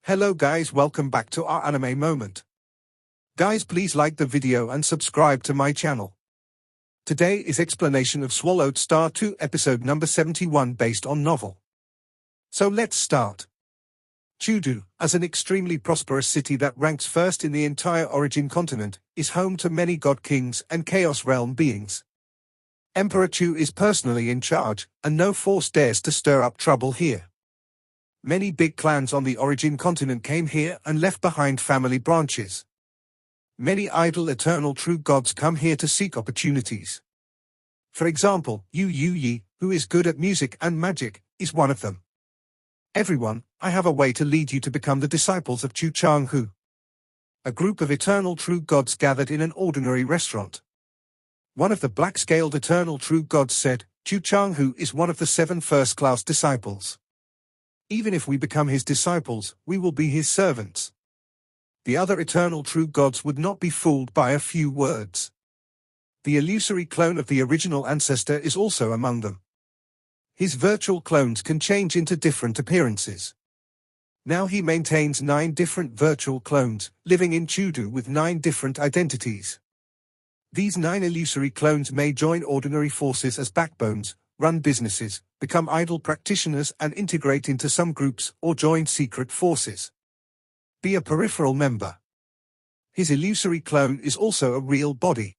Hello guys, welcome back to our anime moment. Guys, please like the video and subscribe to my channel. Today is explanation of Swallowed Star 2 episode number 71 based on novel. So let's start. Chudu, as an extremely prosperous city that ranks first in the entire origin continent, is home to many god kings and chaos realm beings. Emperor Chu is personally in charge, and no force dares to stir up trouble here. Many big clans on the origin continent came here and left behind family branches. Many idle eternal true gods come here to seek opportunities. For example, Yu Yi, who is good at music and magic, is one of them. Everyone, I have a way to lead you to become the disciples of Chu Chang Hu. A group of eternal true gods gathered in an ordinary restaurant. One of the black-scaled eternal true gods said, Chu Chang Hu is one of the 7 first-class disciples. Even if we become his disciples, we will be his servants. The other eternal true gods would not be fooled by a few words. The illusory clone of the original ancestor is also among them. His virtual clones can change into different appearances. Now he maintains 9 different virtual clones, living in Chudu with 9 different identities. These 9 illusory clones may join ordinary forces as backbones, run businesses, become idol practitioners and integrate into some groups or join secret forces. Be a peripheral member. His illusory clone is also a real body.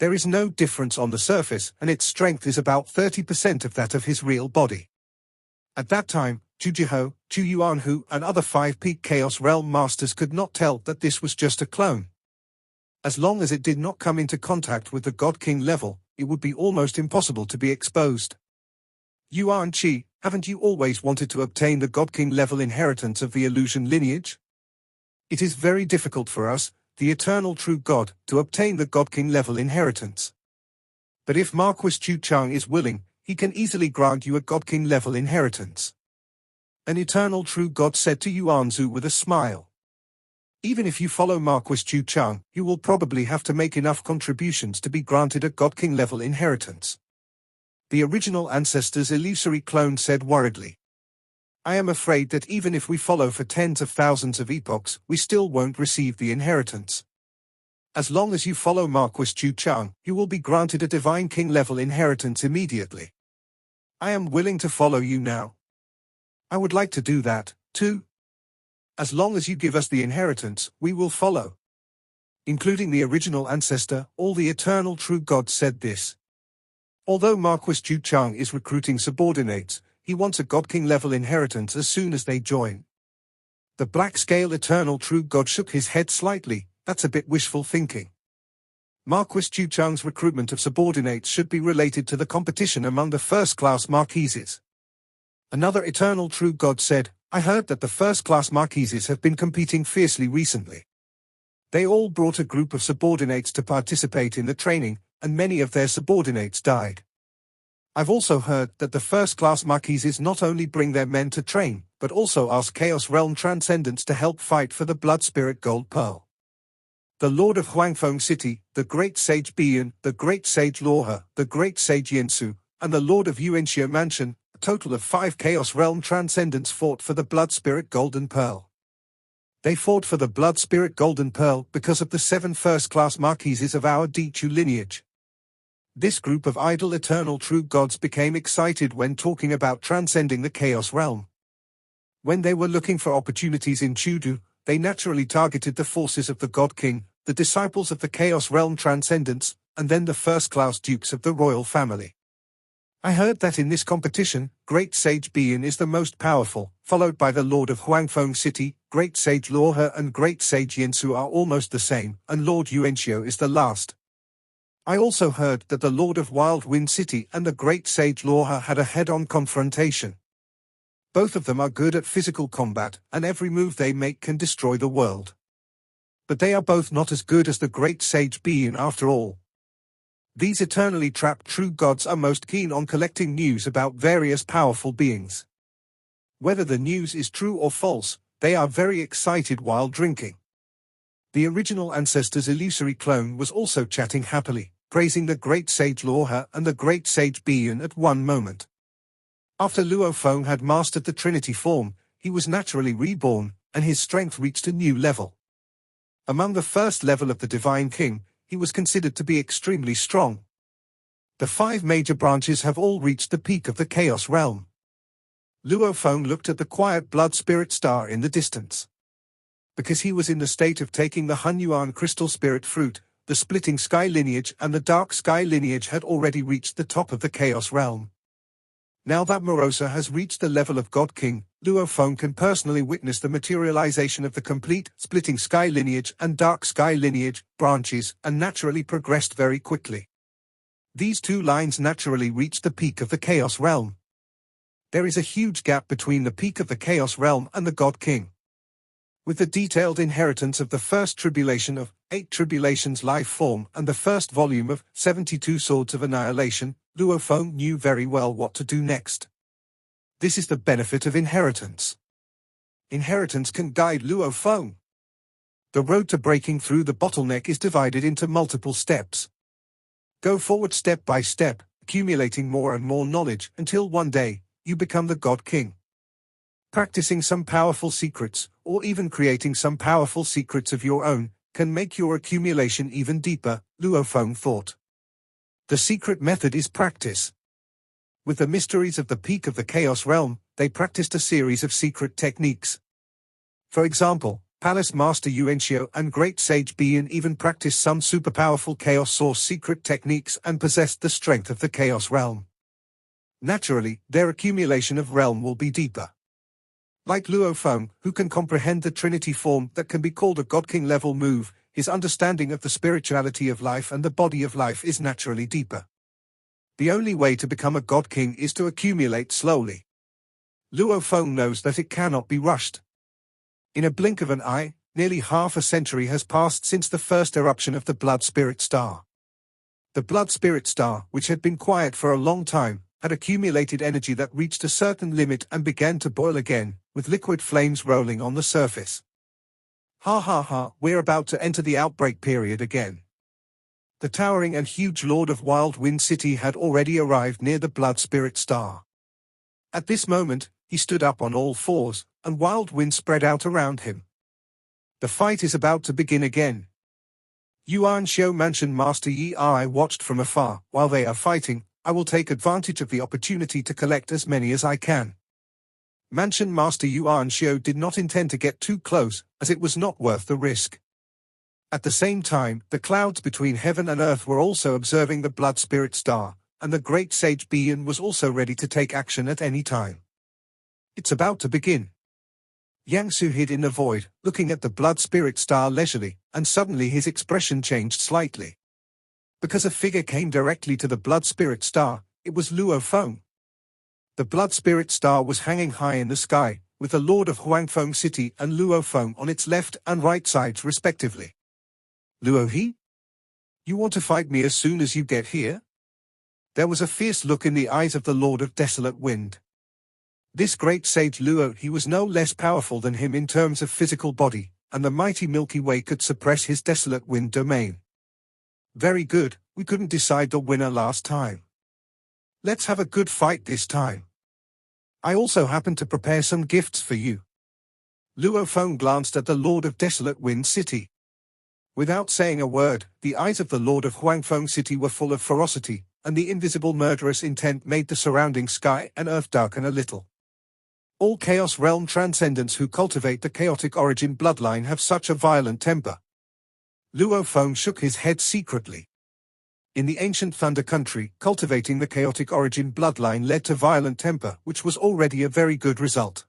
There is no difference on the surface and its strength is about 30% of that of his real body. At that time, Chu Jiho, Chu Yuanhu and other 5 peak Chaos Realm Masters could not tell that this was just a clone. As long as it did not come into contact with the God King level, it would be almost impossible to be exposed. Yuan Qi, haven't you always wanted to obtain the God King level inheritance of the illusion lineage? It is very difficult for us, the eternal true God, to obtain the God King level inheritance. But if Marquis Chu Chang is willing, he can easily grant you a God King level inheritance. An eternal true God said to Yuan Zhu with a smile. Even if you follow Marquis Chu Chang, you will probably have to make enough contributions to be granted a God King level inheritance. The original ancestor's illusory clone said worriedly. I am afraid that even if we follow for tens of thousands of epochs, we still won't receive the inheritance. As long as you follow Marquis Chu Chang, you will be granted a Divine King level inheritance immediately. I am willing to follow you now. I would like to do that, too. As long as you give us the inheritance, we will follow. Including the original ancestor, all the eternal true gods said this. Although Marquis Chu Chang is recruiting subordinates, he wants a God King level inheritance as soon as they join. The black-scale eternal true god shook his head slightly. That's a bit wishful thinking. Marquis Chu Chang's recruitment of subordinates should be related to the competition among the first-class marquises. Another eternal true god said, I heard that the first-class marquises have been competing fiercely recently. They all brought a group of subordinates to participate in the training, and many of their subordinates died. I've also heard that the first-class marquises not only bring their men to train, but also ask Chaos Realm Transcendents to help fight for the Blood Spirit Gold Pearl. The Lord of Huangfeng City, the Great Sage Bian, the Great Sage Luohe, the Great Sage Yansu, and the Lord of Yuanxia Mansion, a total of 5 Chaos Realm Transcendents fought for the Blood Spirit Golden Pearl. They fought for the Blood Spirit Golden Pearl because of the 7 first-class marquises of our Dichu lineage. This group of idle eternal true gods became excited when talking about transcending the Chaos Realm. When they were looking for opportunities in Chudu, they naturally targeted the forces of the God King, the disciples of the Chaos Realm Transcendents, and then the first-class dukes of the royal family. I heard that in this competition, Great Sage Bian is the most powerful, followed by the Lord of Huangfeng City, Great Sage Luohe and Great Sage Yansu are almost the same, and Lord Yuanxio is the last. I also heard that the Lord of Wild Wind City and the Great Sage Luohe had a head-on confrontation. Both of them are good at physical combat, and every move they make can destroy the world. But they are both not as good as the Great Sage Bian after all. These eternally trapped true gods are most keen on collecting news about various powerful beings. Whether the news is true or false, they are very excited while drinking. The original ancestor's illusory clone was also chatting happily, praising the Great Sage Luohe and the Great Sage Bian at one moment. After Luo Feng had mastered the Trinity form, he was naturally reborn, and his strength reached a new level. Among the first level of the Divine King, he was considered to be extremely strong. The 5 major branches have all reached the peak of the Chaos Realm. Luo Feng looked at the quiet blood spirit star in the distance. Because he was in the state of taking the Hunyuan crystal spirit fruit, the splitting sky lineage and the dark sky lineage had already reached the top of the Chaos Realm. Now that Morosa has reached the level of God King, Luo Feng can personally witness the materialization of the complete splitting sky lineage and dark sky lineage branches, and naturally progressed very quickly. These 2 lines naturally reached the peak of the Chaos Realm. There is a huge gap between the peak of the Chaos Realm and the God King. With the detailed inheritance of the first tribulation of 8 tribulations life form and the first volume of 72 Swords of Annihilation, Luo Feng knew very well what to do next. This is the benefit of inheritance. Inheritance can guide Luo Feng. The road to breaking through the bottleneck is divided into multiple steps. Go forward step by step, accumulating more and more knowledge until one day, you become the God King. Practicing some powerful secrets, or even creating some powerful secrets of your own, can make your accumulation even deeper, Luo Feng thought. The secret method is practice. With the mysteries of the peak of the Chaos Realm, they practiced a series of secret techniques. For example, Palace Master Yuanxiu and Great Sage Bian even practiced some super-powerful Chaos Source secret techniques and possessed the strength of the Chaos Realm. Naturally, their accumulation of realm will be deeper. Like Luo Feng, who can comprehend the Trinity form that can be called a God King level move, his understanding of the spirituality of life and the body of life is naturally deeper. The only way to become a God King is to accumulate slowly. Luo Feng knows that it cannot be rushed. In a blink of an eye, nearly half a century has passed since the first eruption of the Blood Spirit Star. The Blood Spirit Star, which had been quiet for a long time, had accumulated energy that reached a certain limit and began to boil again, with liquid flames rolling on the surface. Ha ha ha, we're about to enter the outbreak period again. The towering and huge Lord of Wild Wind City had already arrived near the Blood Spirit Star. At this moment, he stood up on all fours, and wild wind spread out around him. The fight is about to begin again. Yuan Xiu Mansion Master Yi I watched from afar. While they are fighting, I will take advantage of the opportunity to collect as many as I can. Mansion Master Yuan Xiu did not intend to get too close, as it was not worth the risk. At the same time, the clouds between heaven and earth were also observing the Blood Spirit Star, and the Great Sage Bian was also ready to take action at any time. It's about to begin. Yang Su hid in the void, looking at the Blood Spirit Star leisurely, and suddenly his expression changed slightly. Because a figure came directly to the Blood Spirit Star, it was Luo Feng. The Blood Spirit Star was hanging high in the sky, with the Lord of Huangfeng City and Luo Feng on its left and right sides respectively. Luo He? You want to fight me as soon as you get here? There was a fierce look in the eyes of the Lord of Desolate Wind. This great sage Luo He was no less powerful than him in terms of physical body, and the mighty Milky Way could suppress his Desolate Wind domain. Very good, we couldn't decide the winner last time. Let's have a good fight this time. I also happen to prepare some gifts for you. Luo Feng glanced at the Lord of Desolate Wind City. Without saying a word, the eyes of the Lord of Huangfeng City were full of ferocity, and the invisible murderous intent made the surrounding sky and earth darken a little. All Chaos Realm transcendents who cultivate the chaotic origin bloodline have such a violent temper. Luo Feng shook his head secretly. In the ancient Thunder Country, cultivating the chaotic origin bloodline led to violent temper, which was already a very good result.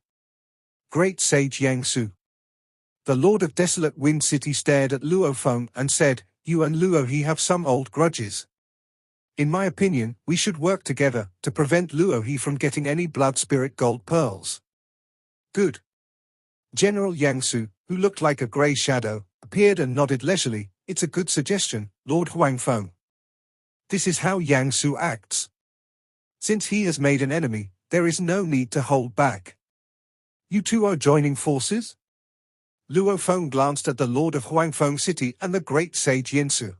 Great Sage Yang Su. The Lord of Desolate Wind City stared at Luo Feng and said, You and Luo He have some old grudges. In my opinion, we should work together to prevent Luo He from getting any blood spirit gold pearls. Good. General Yang Su, who looked like a grey shadow, appeared and nodded leisurely. It's a good suggestion, Lord Huangfeng. This is how Yang Su acts. Since he has made an enemy, there is no need to hold back. You two are joining forces? Luo Feng glanced at the Lord of Huangfeng City and the Great Sage Yinsu.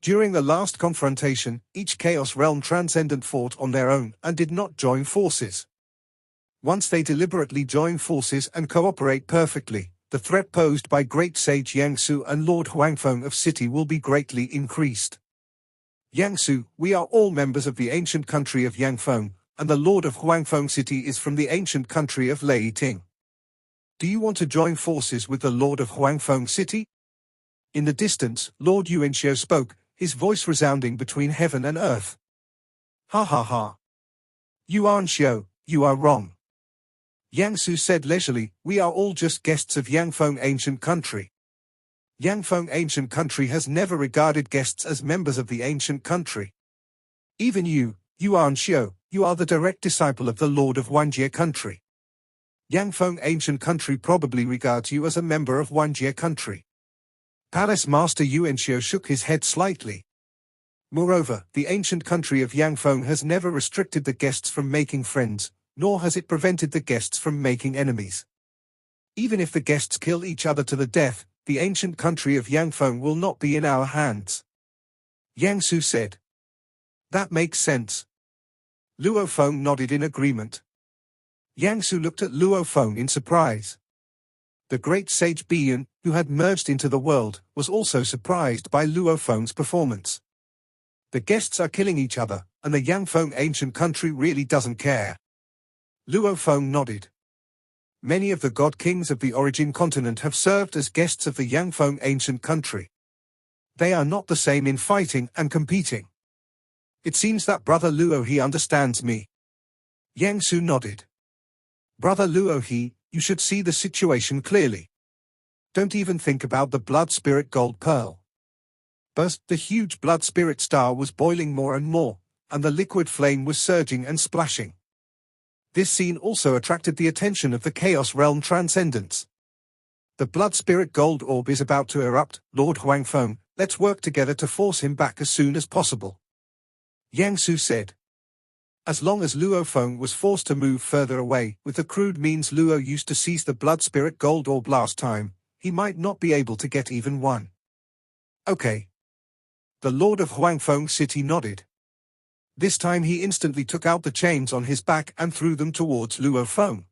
During the last confrontation, each Chaos Realm Transcendent fought on their own and did not join forces. Once they deliberately join forces and cooperate perfectly, the threat posed by Great Sage Yangsu and Lord Huangfeng of City will be greatly increased. Yangsu, we are all members of the ancient country of Yangfeng, and the Lord of Huangfeng City is from the ancient country of Leiting. Do you want to join forces with the Lord of Huangfeng City? In the distance, Lord Yuanxiu spoke, his voice resounding between heaven and earth. Ha ha ha. Yuanxiu, you are wrong. Yangsu said leisurely, we are all just guests of Yangfeng ancient country. Yangfeng ancient country has never regarded guests as members of the ancient country. Even you, Yuanxiu, you are the direct disciple of the Lord of Wanjie country. Yangfeng ancient country probably regards you as a member of Wanjie country. Palace Master Yuanxiu shook his head slightly. Moreover, the ancient country of Yangfeng has never restricted the guests from making friends, nor has it prevented the guests from making enemies. Even if the guests kill each other to the death, the ancient country of Yangfeng will not be in our hands. Yangsu said. That makes sense. Luo Feng nodded in agreement. Yangsu looked at Luo Feng in surprise. The great sage Bian, who had merged into the world, was also surprised by Luo Feng's performance. The guests are killing each other, and the Yangfeng ancient country really doesn't care. Luo Feng nodded. Many of the god kings of the origin continent have served as guests of the Yangfeng ancient country. They are not the same in fighting and competing. It seems that Brother Luo He understands me. Yangsu nodded. Brother Luo He, you should see the situation clearly. Don't even think about the blood spirit gold pearl. But the huge blood spirit star was boiling more and more, and the liquid flame was surging and splashing. This scene also attracted the attention of the Chaos Realm Transcendents. The blood spirit gold orb is about to erupt, Lord Huangfeng, let's work together to force him back as soon as possible. Yangsu said. As long as Luo Feng was forced to move further away, with the crude means Luo used to seize the blood spirit gold orb last time, he might not be able to get even one. Okay. The Lord of Huangfeng City nodded. This time he instantly took out the chains on his back and threw them towards Luo Feng.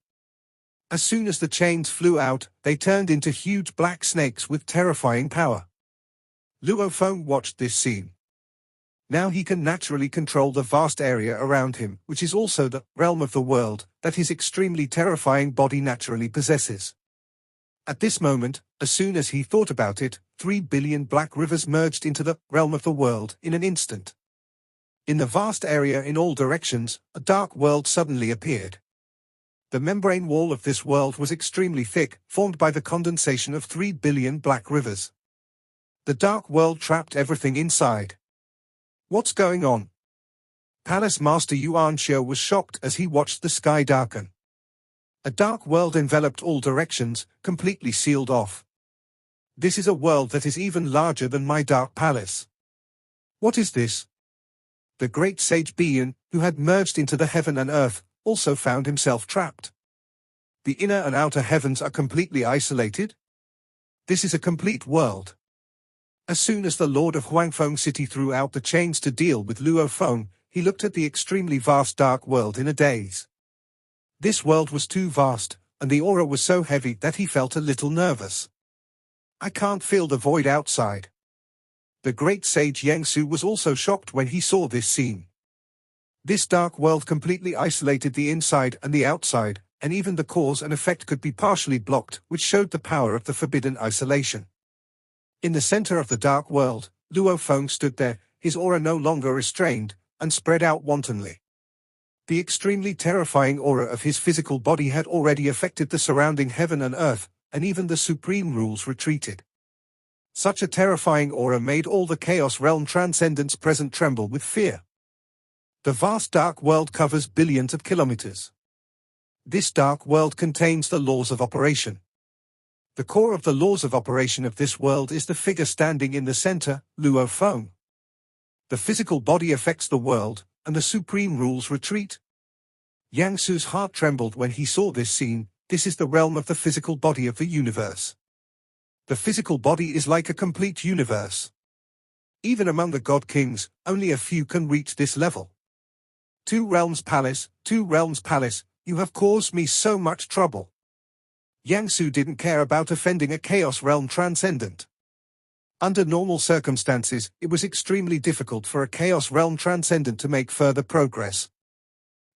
As soon as the chains flew out, they turned into huge black snakes with terrifying power. Luo Feng watched this scene. Now he can naturally control the vast area around him, which is also the realm of the world that his extremely terrifying body naturally possesses. At this moment, as soon as he thought about it, 3 billion black rivers merged into the realm of the world in an instant. In the vast area in all directions, a dark world suddenly appeared. The membrane wall of this world was extremely thick, formed by the condensation of 3 billion black rivers. The dark world trapped everything inside. What's going on? Palace Master Yuanxiu was shocked as he watched the sky darken. A dark world enveloped all directions, completely sealed off. This is a world that is even larger than my dark palace. What is this? The great sage Bian, who had merged into the heaven and earth, also found himself trapped. The inner and outer heavens are completely isolated. This is a complete world. As soon as the Lord of Huangfeng City threw out the chains to deal with Luo Feng, he looked at the extremely vast dark world in a daze. This world was too vast, and the aura was so heavy that he felt a little nervous. I can't feel the void outside. The great sage Yangsu was also shocked when he saw this scene. This dark world completely isolated the inside and the outside, and even the cause and effect could be partially blocked, which showed the power of the forbidden isolation. In the center of the dark world, Luo Feng stood there, his aura no longer restrained, and spread out wantonly. The extremely terrifying aura of his physical body had already affected the surrounding heaven and earth, and even the supreme rules retreated. Such a terrifying aura made all the Chaos Realm Transcendents present tremble with fear. The vast dark world covers billions of kilometers. This dark world contains the laws of operation. The core of the laws of operation of this world is the figure standing in the center, Luo Feng. The physical body affects the world, and the supreme rules retreat. Yangsu's heart trembled when he saw this scene. This is the realm of the physical body of the universe. The physical body is like a complete universe. Even among the god kings, only a few can reach this level. Two realms palace, You have caused me so much trouble. Yang Su didn't care about offending a Chaos Realm Transcendent. Under normal circumstances, it was extremely difficult for a Chaos Realm Transcendent to make further progress.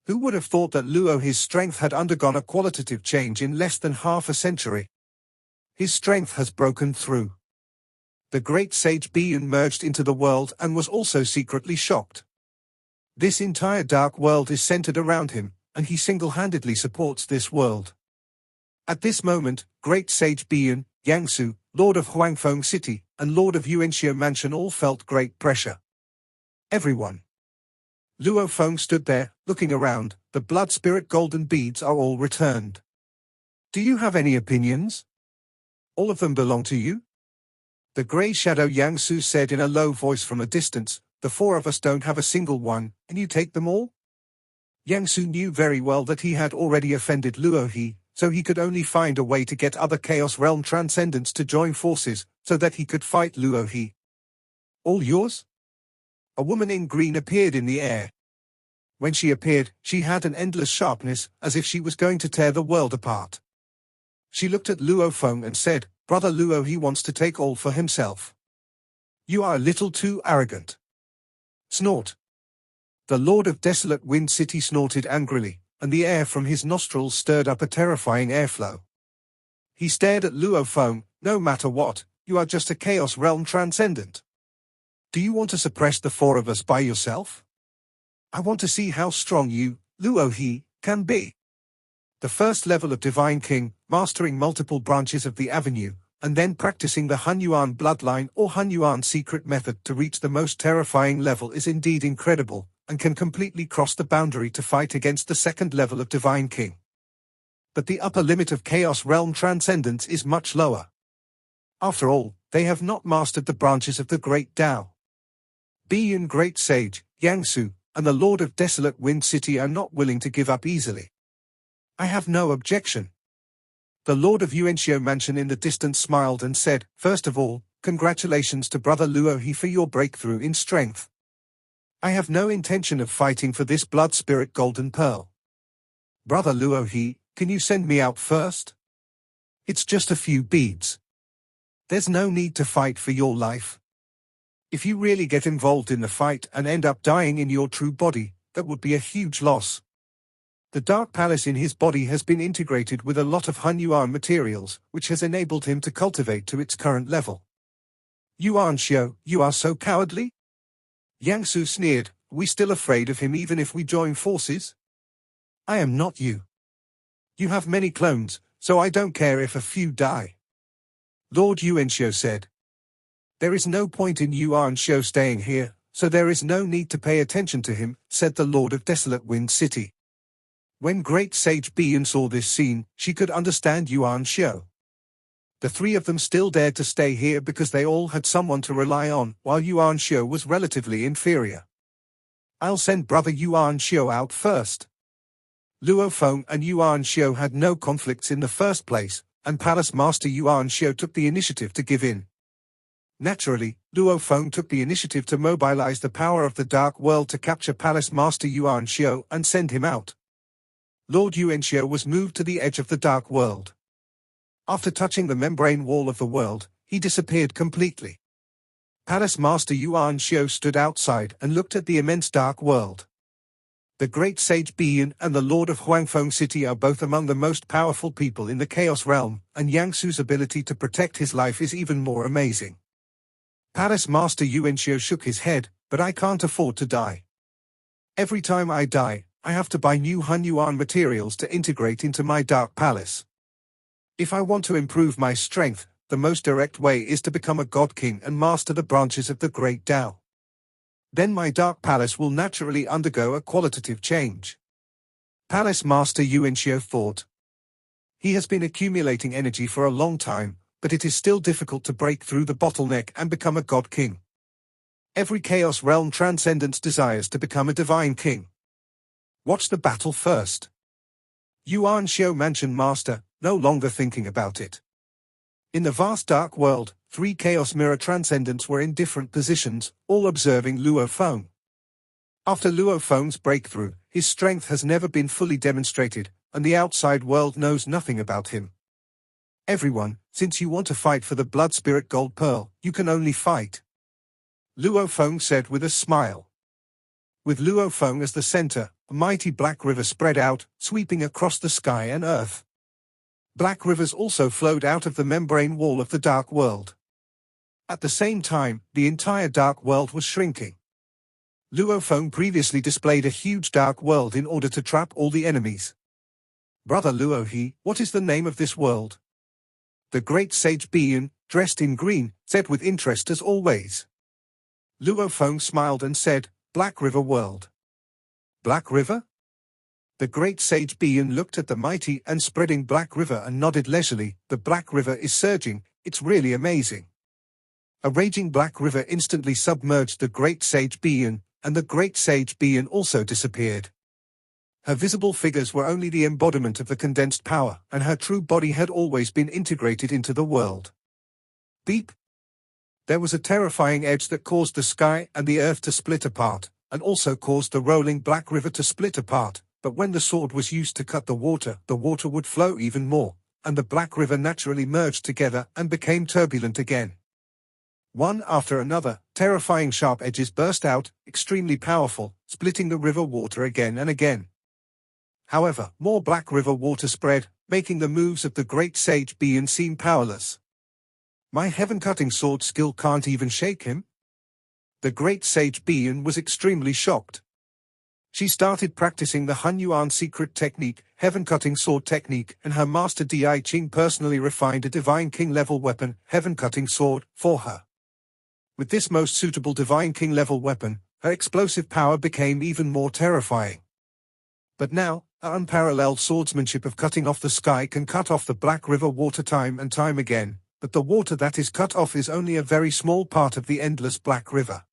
Who would have thought that Luohi's strength had undergone a qualitative change in less than half a century? His strength has broken through. The great sage Biyun merged into the world and was also secretly shocked. This entire dark world is centered around him, and he single-handedly supports this world. At this moment, great sage Biyun, Yang Su, Lord of Huangfeng City, and Lord of Yuanxia Mansion all felt great pressure. Everyone. Luo Feng stood there, looking around. The blood spirit golden beads are all returned. Do you have any opinions? All of them belong to you? The grey shadow Yang Su said in a low voice from a distance. The four of us don't have a single one, and you take them all? Yang Su knew very well that he had already offended Luohi, so he could only find a way to get other Chaos Realm Transcendents to join forces, so that he could fight Luohi. All yours? A woman in green appeared in the air. When she appeared, she had an endless sharpness, as if she was going to tear the world apart. She looked at Luo Feng and said, Brother Luohi wants to take all for himself. You are a little too arrogant. Snort. The Lord of Desolate Wind City snorted angrily, and the air from his nostrils stirred up a terrifying airflow. He stared at Luo Feng. No matter what, you are just a Chaos Realm Transcendent. Do you want to suppress the four of us by yourself? I want to see how strong you, Luohi, can be. The first level of Divine King, mastering multiple branches of the avenue, and then practicing the Hunyuan bloodline or Hunyuan secret method to reach the most terrifying level is indeed incredible, and can completely cross the boundary to fight against the second level of Divine King. But the upper limit of Chaos Realm Transcendence is much lower. After all, they have not mastered the branches of the Great Tao. Biyun Great Sage, Yang Su, and the Lord of Desolate Wind City are not willing to give up easily. I have no objection. The Lord of Yuanxia Mansion in the distance smiled and said, First of all, congratulations to Brother Luohi for your breakthrough in strength. I have no intention of fighting for this blood spirit golden pearl. Brother Luohi, can you send me out first? It's just a few beads. There's no need to fight for your life. If you really get involved in the fight and end up dying in your true body, that would be a huge loss. The Dark Palace in his body has been integrated with a lot of Hunyuan materials, which has enabled him to cultivate to its current level. Yuan Xiao, you are so cowardly? Yang Su sneered, we still afraid of him even if we join forces? I am not you. You have many clones, so I don't care if a few die. Lord Yuanxiao said. There is no point in Yuan Xiao staying here, so there is no need to pay attention to him, said the Lord of Desolate Wind City. When Great Sage Biyun saw this scene, she could understand Yuan Xiao. The three of them still dared to stay here because they all had someone to rely on, while Yuan Xiao was relatively inferior. I'll send Brother Yuan Xiao out first. Luo Feng and Yuan Xiao had no conflicts in the first place, and Palace Master Yuan Xiao took the initiative to give in. Naturally, Luo Feng took the initiative to mobilize the power of the Dark World to capture Palace Master Yuan Xiao and send him out. Lord Yuanxia was moved to the edge of the Dark World. After touching the membrane wall of the world, he disappeared completely. Palace Master Yuan Xiao stood outside and looked at the immense Dark World. The Great Sage Biyun and the Lord of Huangfeng City are both among the most powerful people in the Chaos Realm, and Yang Su's ability to protect his life is even more amazing. Palace Master Yuanxia shook his head, but I can't afford to die. Every time I die, I have to buy new Hunyuan materials to integrate into my Dark Palace. If I want to improve my strength, the most direct way is to become a God King and master the branches of the Great Tao. Then my Dark Palace will naturally undergo a qualitative change. Palace Master Yuanxia thought. He has been accumulating energy for a long time, but it is still difficult to break through the bottleneck and become a God King. Every Chaos Realm Transcendence desires to become a Divine King. Watch the battle first. Yuan Xiao Mansion Master, no longer thinking about it. In the vast dark world, 3 Chaos Mirror Transcendents were in different positions, all observing Luo Feng. After Luo Feng's breakthrough, his strength has never been fully demonstrated, and the outside world knows nothing about him. Everyone, since you want to fight for the Blood Spirit Gold Pearl, you can only fight. Luo Feng said with a smile. With Luo Feng as the center, a mighty black river spread out, sweeping across the sky and earth. Black rivers also flowed out of the membrane wall of the dark world. At the same time, the entire dark world was shrinking. Luo Feng previously displayed a huge dark world in order to trap all the enemies. Brother Luo He, what is the name of this world? The great sage Bian, dressed in green, said with interest as always. Luo Feng smiled and said, Black River World. Black River? The great sage Bian looked at the mighty and spreading Black River and nodded leisurely. The Black River is surging, it's really amazing. A raging Black River instantly submerged the great sage Bian, and the great sage Bian also disappeared. Her visible figures were only the embodiment of the condensed power, and her true body had always been integrated into the world. Beep! There was a terrifying edge that caused the sky and the earth to split apart, and also caused the rolling Black River to split apart, but when the sword was used to cut the water would flow even more, and the Black River naturally merged together and became turbulent again. One after another, terrifying sharp edges burst out, extremely powerful, splitting the river water again and again. However, more Black River water spread, making the moves of the great sage Bian seem powerless. My heaven-cutting sword skill can't even shake him? The great sage Bian was extremely shocked. She started practicing the Hunyuan secret technique, heaven-cutting sword technique, and her master Di Ching personally refined a Divine King level weapon, heaven-cutting sword, for her. With this most suitable Divine King level weapon, her explosive power became even more terrifying. But now, her unparalleled swordsmanship of cutting off the sky can cut off the Black River water time and time again, but the water that is cut off is only a very small part of the endless Black River.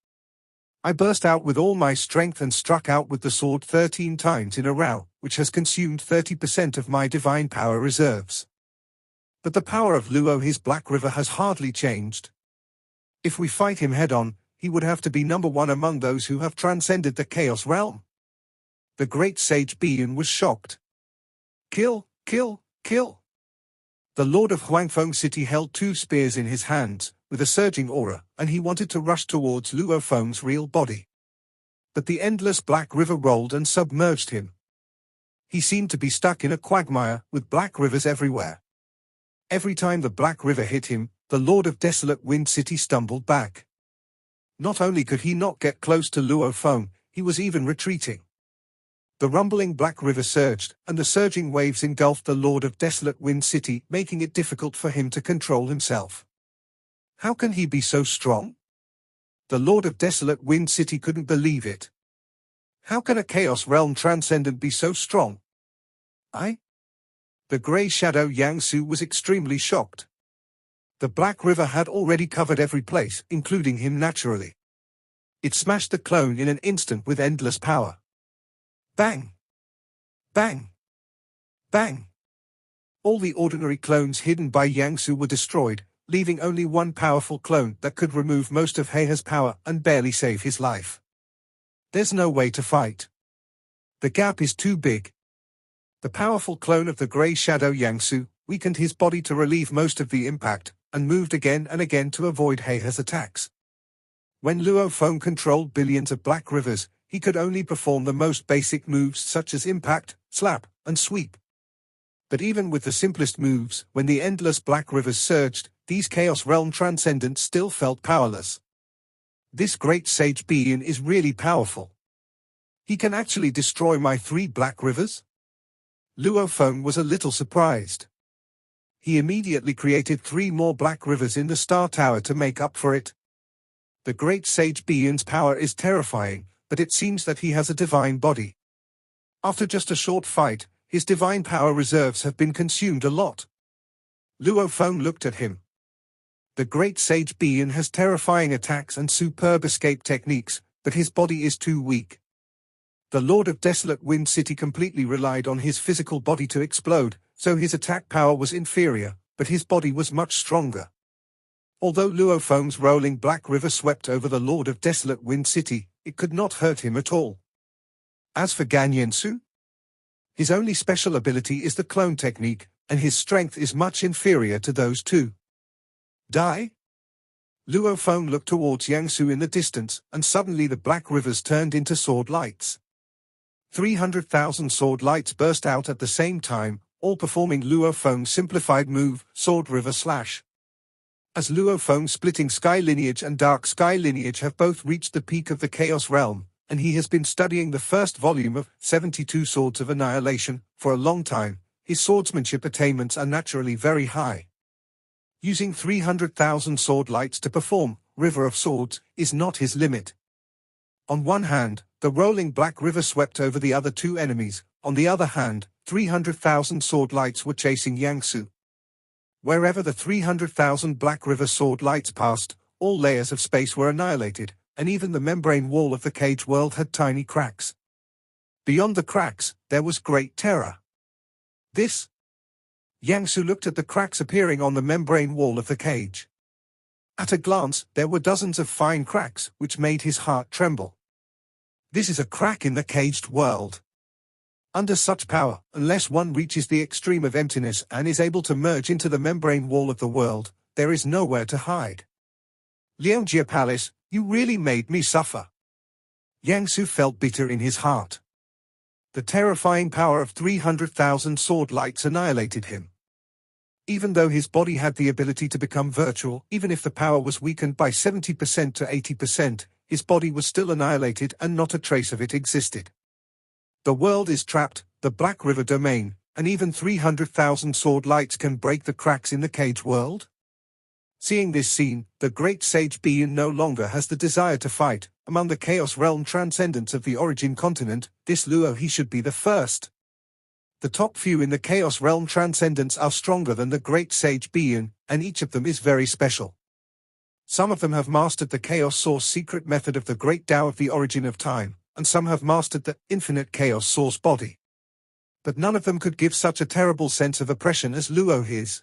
I burst out with all my strength and struck out with the sword 13 times in a row, which has consumed 30% of my divine power reserves. But the power of Luo He's Black River has hardly changed. If we fight him head-on, he would have to be number one among those who have transcended the Chaos Realm. The great sage Bian was shocked. Kill, kill, kill. The Lord of Huangfeng City held 2 spears in his hands, with a surging aura, and he wanted to rush towards Luo Feng's real body. But the endless Black River rolled and submerged him. He seemed to be stuck in a quagmire, with Black Rivers everywhere. Every time the Black River hit him, the Lord of Desolate Wind City stumbled back. Not only could he not get close to Luo Feng, he was even retreating. The rumbling Black River surged, and the surging waves engulfed the Lord of Desolate Wind City, making it difficult for him to control himself. How can he be so strong? The Lord of Desolate Wind City couldn't believe it. How can a Chaos Realm Transcendent be so strong? The grey shadow Yangsu was extremely shocked. The Black River had already covered every place, including him naturally. It smashed the clone in an instant with endless power. Bang! Bang! Bang! All the ordinary clones hidden by Yangsu were destroyed, leaving only one powerful clone that could remove most of Heihe's power and barely save his life. There's no way to fight. The gap is too big. The powerful clone of the grey shadow Yangsu weakened his body to relieve most of the impact, and moved again and again to avoid Heihe's attacks. When Luo Feng controlled billions of Black Rivers, he could only perform the most basic moves such as impact, slap, and sweep. But even with the simplest moves, when the endless Black Rivers surged, these Chaos Realm Transcendents still felt powerless. This great sage Bian is really powerful. He can actually destroy my 3 Black Rivers? Luo Feng was a little surprised. He immediately created 3 more Black Rivers in the Star Tower to make up for it. The great sage Bian's power is terrifying, but it seems that he has a divine body. After just a short fight, his divine power reserves have been consumed a lot. Luo Feng looked at him. The great sage Bian has terrifying attacks and superb escape techniques, but his body is too weak. The Lord of Desolate Wind City completely relied on his physical body to explode, so his attack power was inferior, but his body was much stronger. Although Luo Feng's rolling Black River swept over the Lord of Desolate Wind City, it could not hurt him at all. As for Gan Yansu, His only special ability is the clone technique, and his strength is much inferior to those two. Die? Luo Feng looked towards Yangsu in the distance, and suddenly the black rivers turned into sword lights. 300,000 sword lights burst out at the same time, all performing Luo Feng's simplified move, Sword River Slash. As Luo Feng's splitting sky lineage and dark sky lineage have both reached the peak of the Chaos Realm, and he has been studying the first volume of 72 Swords of Annihilation for a long time, his swordsmanship attainments are naturally very high. Using 300,000 sword lights to perform River of Swords is not his limit. On one hand, the rolling black river swept over the other two enemies, on the other hand, 300,000 sword lights were chasing Yangsu. Wherever the 300,000 black river sword lights passed, all layers of space were annihilated, and even the membrane wall of the cage world had tiny cracks. Beyond the cracks, there was great terror. This? Yangsu looked at the cracks appearing on the membrane wall of the cage. At a glance, there were dozens of fine cracks, which made his heart tremble. This is a crack in the caged world. Under such power, unless one reaches the extreme of emptiness and is able to merge into the membrane wall of the world, there is nowhere to hide. Liangjia Palace, you really made me suffer. Yangsu felt bitter in his heart. The terrifying power of 300,000 sword lights annihilated him. Even though his body had the ability to become virtual, even if the power was weakened by 70% to 80%, his body was still annihilated and not a trace of it existed. The world is trapped, the Black River domain, and even 300,000 sword lights can break the cracks in the cage world? Seeing this scene, the great sage Bian no longer has the desire to fight. Among the Chaos Realm transcendents of the origin continent, this Luo he should be the first. The top few in the Chaos Realm transcendents are stronger than the great sage Bian, and each of them is very special. Some of them have mastered the Chaos Source secret method of the Great Tao of the origin of time, and some have mastered the infinite Chaos Source body. But none of them could give such a terrible sense of oppression as Luo his.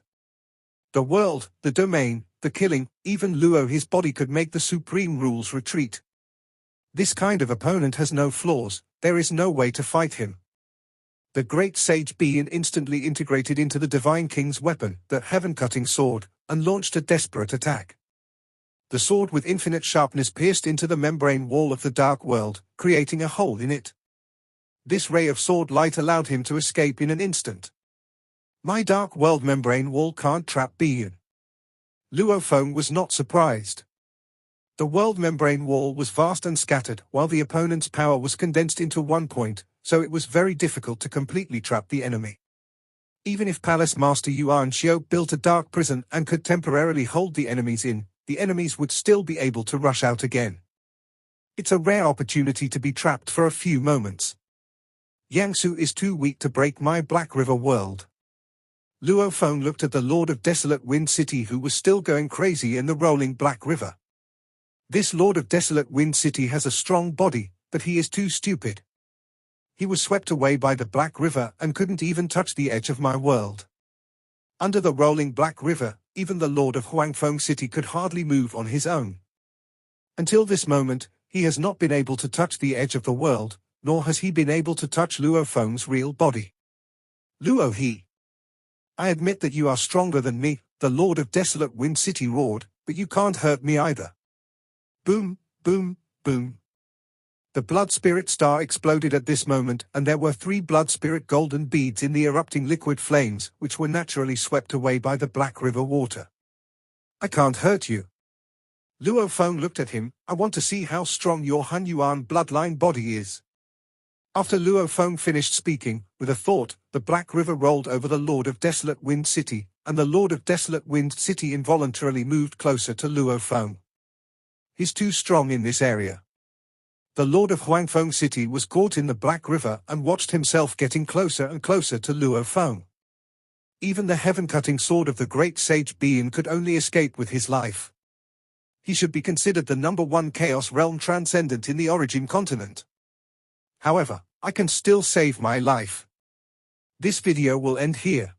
The world, the domain, the killing, even Luo his body could make the supreme rules retreat. This kind of opponent has no flaws, there is no way to fight him. The great sage Bian instantly integrated into the Divine King's weapon, the heaven-cutting sword, and launched a desperate attack. The sword with infinite sharpness pierced into the membrane wall of the dark world, creating a hole in it. This ray of sword light allowed him to escape in an instant. My dark world membrane wall can't trap Bian. Luo Feng was not surprised. The world membrane wall was vast and scattered, while the opponent's power was condensed into one point, so it was very difficult to completely trap the enemy. Even if Palace Master Yuan Xiao built a dark prison and could temporarily hold the enemies in, the enemies would still be able to rush out again. It's a rare opportunity to be trapped for a few moments. Yangsu is too weak to break my Black River world. Luo Feng looked at the Lord of Desolate Wind City who was still going crazy in the rolling Black River. This Lord of Desolate Wind City has a strong body, but he is too stupid. He was swept away by the Black River and couldn't even touch the edge of my world. Under the rolling Black River, even the Lord of Huangfeng City could hardly move on his own. Until this moment, he has not been able to touch the edge of the world, nor has he been able to touch Luo Feng's real body. Luo he. I admit that you are stronger than me, the Lord of Desolate Wind City roared, but you can't hurt me either. Boom, boom, boom. The blood spirit star exploded at this moment, and there were 3 blood spirit golden beads in the erupting liquid flames, which were naturally swept away by the Black River water. I can't hurt you. Luo Feng looked at him. I want to see how strong your Han Yuan bloodline body is. After Luo Feng finished speaking, with a thought, the Black River rolled over the Lord of Desolate Wind City, and the Lord of Desolate Wind City involuntarily moved closer to Luo Feng. He's too strong in this area. The Lord of Huangfeng City was caught in the Black River and watched himself getting closer and closer to Luo Feng. Even the heaven-cutting sword of the great sage Bian could only escape with his life. He should be considered the #1 Chaos Realm transcendent in the origin continent. However, I can still save my life. This video will end here.